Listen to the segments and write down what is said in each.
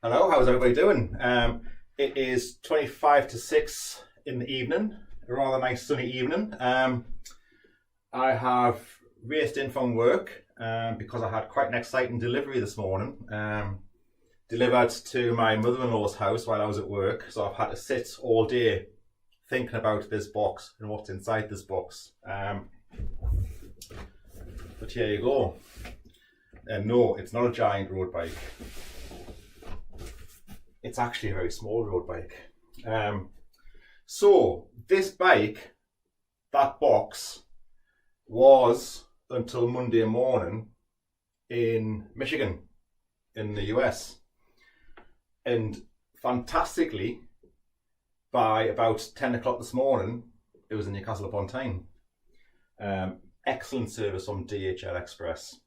Hello, how's everybody doing? It is 25 to 6 in the evening, a rather nice sunny evening. I have raced in from work because I had quite an exciting delivery this morning. Delivered to my mother-in-law's house while I was at work, so I've had to sit all day thinking about this box and what's inside this box. But here you go. No, it's not a giant road bike. It's actually a very small road bike. So this bike, that box, was until Monday morning in Michigan, in the US. And fantastically, by about 10 o'clock this morning, it was in Newcastle upon Tyne. Excellent service from DHL Express.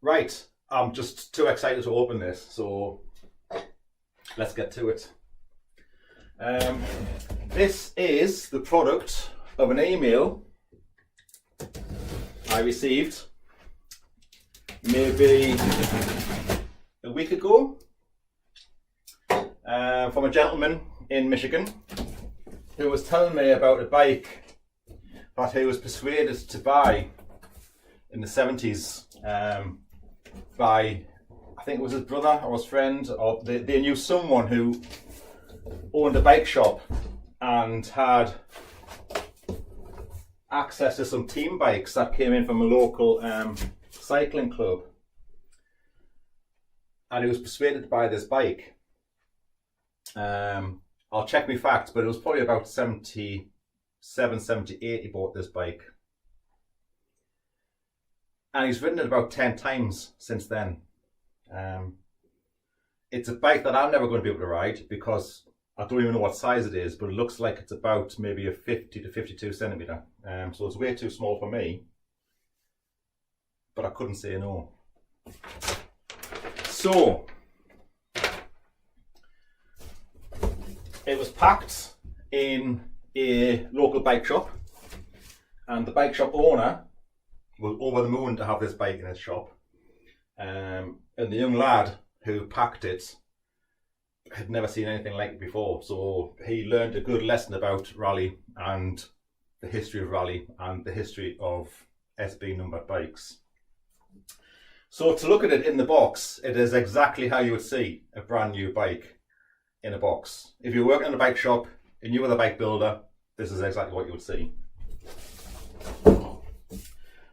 Right. I'm just too excited to open this, so let's get to it. This is the product of an email I received maybe a week ago from a gentleman in Michigan who was telling me about a bike that he was persuaded to buy in the 70s. By, I think it was his brother or his friend, or they knew someone who owned a bike shop and had access to some team bikes that came in from a local cycling club. And he was persuaded to buy this bike. I'll check my facts, but it was probably about 77, 78 he bought this bike. And he's ridden it about 10 times since then. It's a bike that I'm never going to be able to ride because I don't even know what size it is, but it looks like it's about maybe a 50 to 52 centimetre. So it's way too small for me, but I couldn't say no. So, it was packed in a local bike shop, and the bike shop owner was over the moon to have this bike in his shop. And the young lad who packed it had never seen anything like it before. So he learned a good lesson about Raleigh and the history of Raleigh and the history of SB numbered bikes. So to look at it in the box, it is exactly how you would see a brand new bike in a box. If you're working in a bike shop and you were the bike builder, this is exactly what you would see.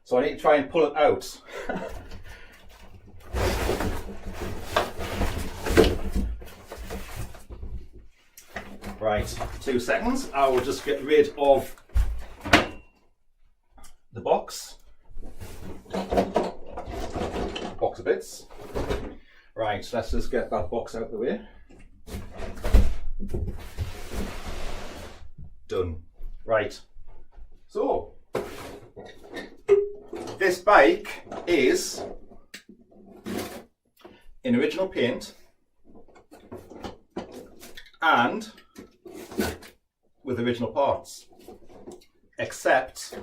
So I need to try and pull it out. Right, 2 seconds. I will just get rid of the box. Box of bits. Right, let's just get that box out of the way. Done. Right. So, this bike is in original paint and with original parts, except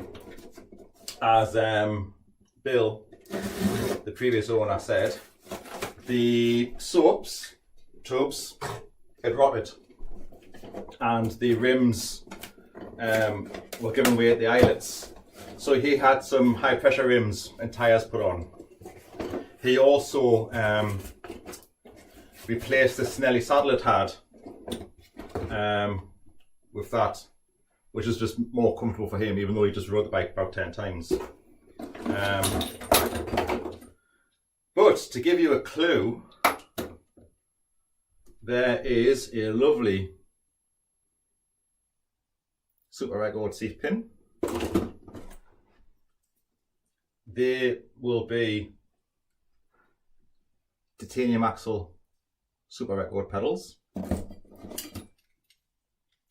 as Bill, the previous owner, said, the soaps, tubes, had rotted and the rims were given way at the eyelets. So he had some high pressure rims and tyres put on. He also replaced the Snelly saddle it had with that, which is just more comfortable for him, even though he just rode the bike about 10 times. But to give you a clue, there is a lovely Super Record seat pin. They will be titanium axle Super Record pedals,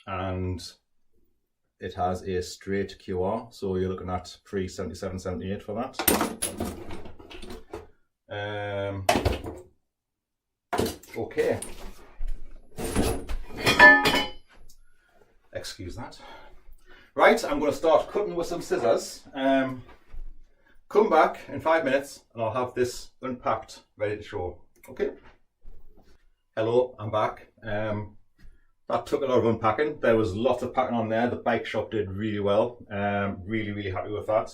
and it has a straight QR, so you're looking at pre 77, 78 for that. Okay. Excuse that. Right, I'm going to start cutting with some scissors. Come back in 5 minutes and I'll have this unpacked, ready to show. Okay. Hello, I'm back. That took a lot of unpacking. There was lots of packing on there. The bike shop did really well. Really happy with that.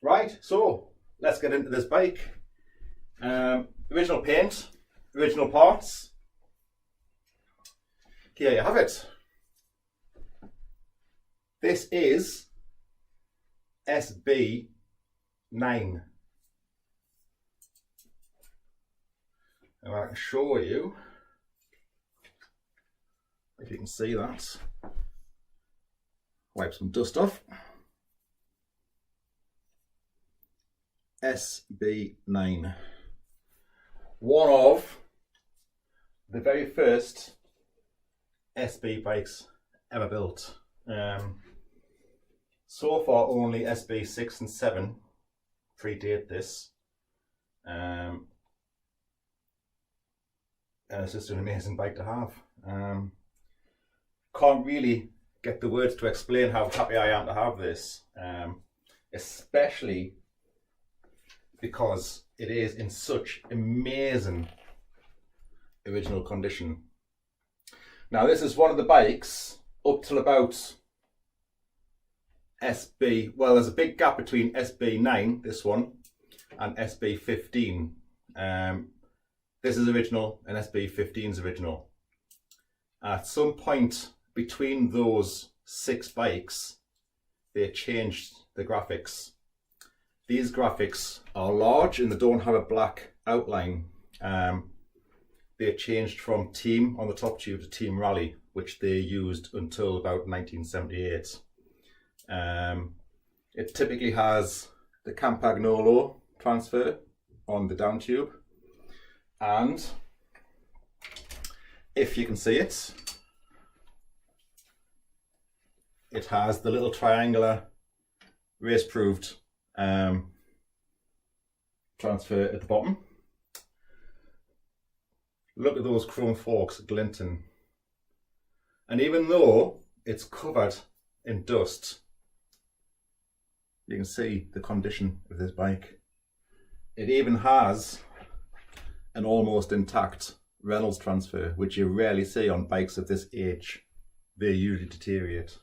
Right, so let's get into this bike. Original paint, original parts. Here you have it. This is SB9. And I can show you, if you can see that. Wipe some dust off. SB9. One of the very first SB bikes ever built. So far only SB6 and 7 predate this. And it's just an amazing bike to have. Can't really get the words to explain how happy I am to have this, especially because it is in such amazing original condition. Now this is one of the bikes up till about well, there's a big gap between SB9, this one, and SB15. This is original and SB15 is original. At some point between those 6 bikes, they changed the graphics. These graphics are large and they don't have a black outline. They changed from Team on the top tube to Team Raleigh, which they used until about 1978. It typically has the Campagnolo transfer on the down tube, and if you can see it, it has the little triangular race-proved transfer at the bottom. Look at those chrome forks glinting, and even though it's covered in dust, you can see the condition of this bike. It even has an almost intact Reynolds transfer, which you rarely see on bikes of this age. They usually deteriorate.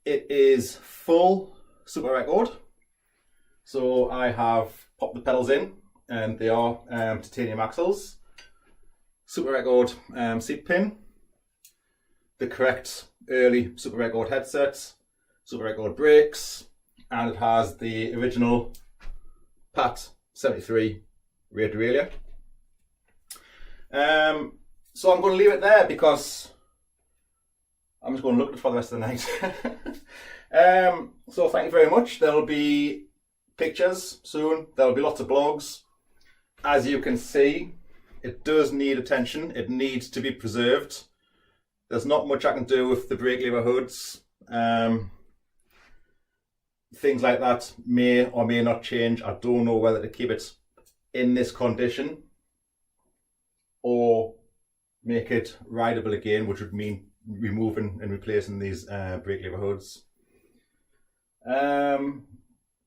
It is full Super Record. So I have popped the pedals in, and they are titanium axles. Super Record seat pin. The correct early Super Record headsets. Super Record brakes. And it has the original PAT 73 rear derailleur. So I'm going to leave it there because I'm just going to look at it for the rest of the night. So thank you very much. There'll be pictures soon. There'll be lots of blogs. As you can see, it does need attention. It needs to be preserved. There's not much I can do with the brake lever hoods. Things like that may or may not change. I don't know whether to keep it in this condition or make it rideable again, which would mean removing and replacing these brake lever hoods.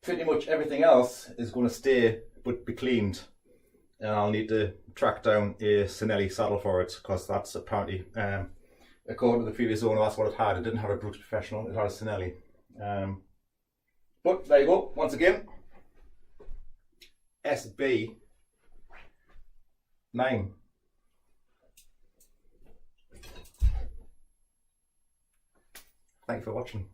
Pretty much everything else is going to stay but be cleaned, and I'll need to track down a Sinelli saddle for it, because that's apparently, according to the previous owner, that's what it had. It didn't have a Brooks Professional, it had a Sinelli. But there you go, once again, SB9. Thanks for watching.